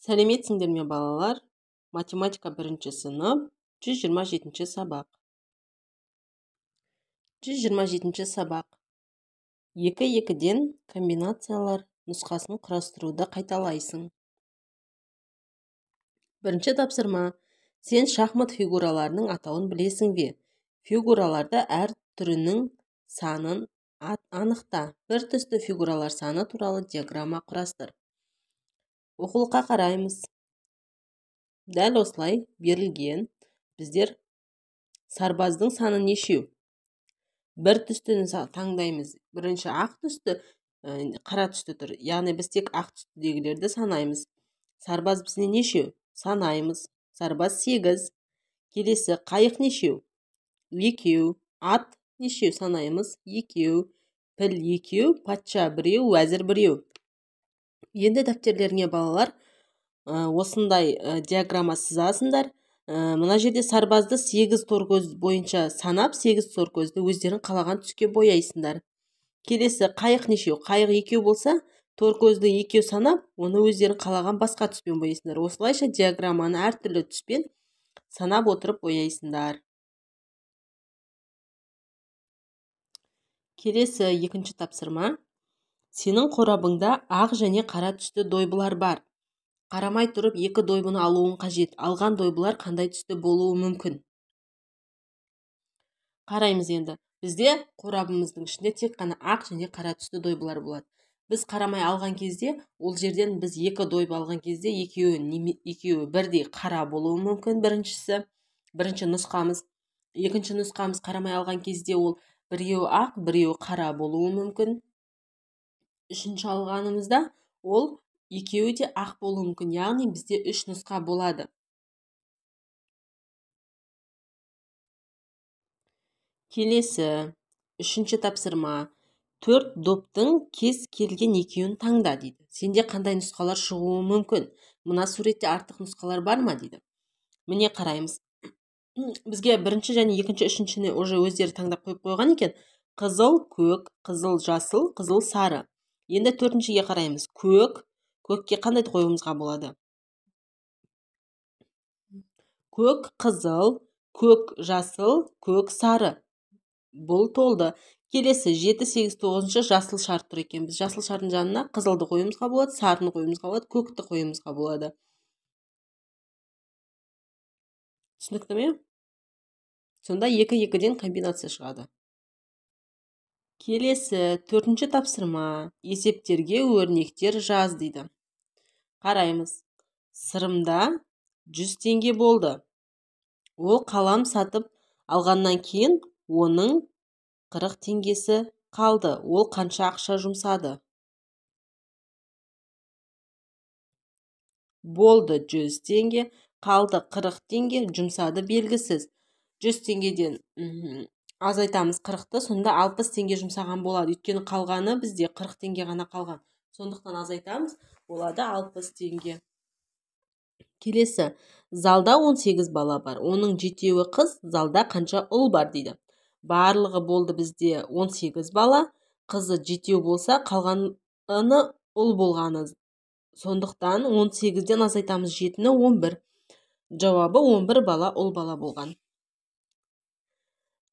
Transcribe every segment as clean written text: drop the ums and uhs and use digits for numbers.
Сәлеметсіңдер ме балалар? Математика 1 сынып, 127 сабақ. 127 сабақ. 2-2-ден комбинациялар нұсқасын құрастыруды қайталайсың. Бірінші тапсырма. Сен шахмат фигураларының атауын білесің бе? Фигураларды әр түрінің санын анықта. Bir түсті фигуралар саны туралы диаграмма құрастыр. Оқулыққа қараймыз. Дәл осылай берілген. Біздер сарбаздың саны нешеу? Bir түстіні таңдаймыз. Бірінші ақ түсті, қара түсті тұр. Яғни біз тек ақ түстідегілерді санаймыз. Сарбаз бізіне нешеу? Санаймыз. Сарбаз 8. Келесі қайық нешеу? 2. Ат нешеу? Санаймыз. 2. Піл 2. Патша 1. Уәзір 1. Енді дәптерлеріңе балалар осындай диаграмма сызасыңдар. Мына жерде сарбазды 8 торкөз бойынша санап, 8 торкөзді өздерің қалаған түске бояйсыңдар. Келесі қайық нешеу? Қайық 2 болса, торкөзді 2 санап, оны өздерің қалаған басқа түспен бояйсыңдар. Осылайша диаграмманы әртүрлі түспен санап отырып бояйсыңдар. Келесі екінші тапсырма. Сенің қорабыңда ақ және қара түсті дойбылар бар. Қарамай тұрып 2 дойбыны алуың қажет. Алған дойбылар қандай түсті болуы мүмкін? Қараймыз енді. Бізде қорабымыздың ішінде тек қана ақ және қара түсті дойбылар болады. Біз қарамай алған кезде, ол жерден біз 2 дойбы алған кезде екеуі бірдей қара болуы мүмкін. Бірінші нұсқамыз. Екінші нұсқамыз қарамай алған кезде ол біреуі ақ, біреуі қара болуы мүмкін. Үшінші алғанымызда ол екеуі де ақ болуы мүмкін. Яғни бізде 3 нұсқа болады. Келесі, үшінші тапсырма. 4 доптың кез келген екеуін таңда дейді. Сенде қандай нұсқалар шығуы мүмкін? Мына суретте артық нұсқалар бар ма дейді. Міне қараймыз. Бізге бірінші және екінші, үшіншіні уже өздері таңдап қойып қойған екен. Қызыл, көк, қызыл, жасыл, қызыл, сары. Енді 4-шіге қараймыз. Көкке қандай қоюымызға болады? Көк, қызыл, көк, жасыл, көк, сары. Бұл толды. Келесі 7, 8, 9 жасыл шар тұр екен. Біз жасыл шардың жанына қызылды қоюымызға болады, сарыны қоюымызға болады, көкті қоюымызға болады. Түсінікті ме? Сонда 2-2-ден комбинация шығады. Келесі 4-ші тапсырма. Есептерге өрнектер жаз дейді. Қараймыз. Сырымда 100 теңге болды. Ол қалам сатып алғаннан кейін оның 40 теңгесі қалды. Ол қанша ақша жұмсады? Болды 100 теңге, қалды 40 теңге, жұмсады белгісіз. 100 теңгеден азайтамыз 40-ты, сонда 60 теңге жұмсаған болады. Өйткені қалғаны бізде 40 теңге ғана қалған. Сондықтан азайтамыз, болады 60 теңге. Келесі, залда 18 бала бар. Оның 7-еуі қыз, залда қанша ұл бар дейді. Барлығы болды бізде 18 бала. Қызы 7-еу болса, қалғаны ұл болғаны. Сондықтан 18-ден азайтамыз 7-ні 11. Жауабы 11 бала ұл бала болған.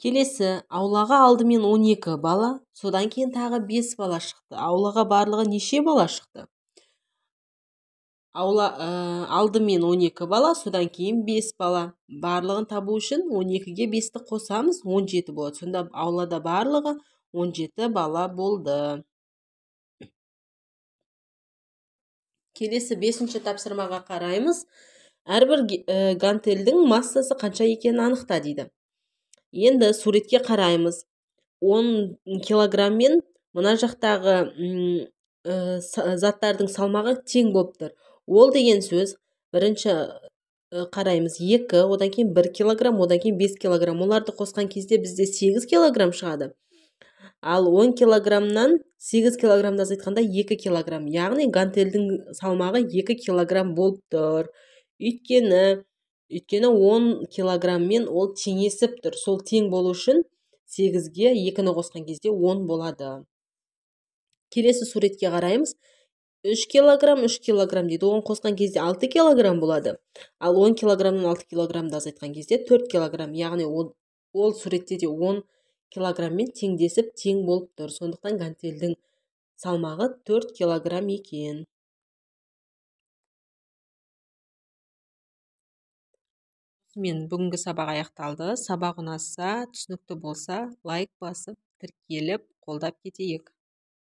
Келесі, аулаға алдымен 12 бала, содан кейін тағы 5 бала шықты. Аулаға барлығы неше бала шықты? Алдымен 12 бала, содан кейін 5 бала. Барлығын табу үшін 12-ге 5-ті қосамыз, 17 болады. Сонда аулада барлығы 17 бала болды. Келесі 5-ші тапсырмаға қараймыз. Әрбір гантельдің массасы қанша екенін анықта дейді. Енді суретке қараймыз. 10 килограммен мына жақтағы заттардың салмағы тең болып тұр. Ол деген сөз, бірінші қараймыз 2, одан кейін 1 килограмм, одан кейін 5 килограмм. Оларды қосқан кезде бізде 8 килограмм шығады. Ал 10 килограммнан 8 килограммды азайтқанда 2 килограмм. Яғни гантельдің салмағы 2 килограмм болып тұр. Өйткені 10 килограмммен ол теңесіп тұр. Сол тең болу үшін 8-ге 2-ні қосқан кезде 10 болады. Келесі суретке қараймыз. 3 килограмм дейді. Оған қосқан кезде 6 килограмм болады. Ал 10 килограммнан 6 килограммды азайтқан кезде 4 килограмм. Яғни ол суретте де 10 килограмммен теңдесіп тең болып тұр. Сондықтан гантельдің салмағы 4 килограмм екен. Мен бүгінгі сабақ аяқталды. Сабақ ұнаса, түсінікті болса, лайк басып, тіркеліп, қолдап кетейік.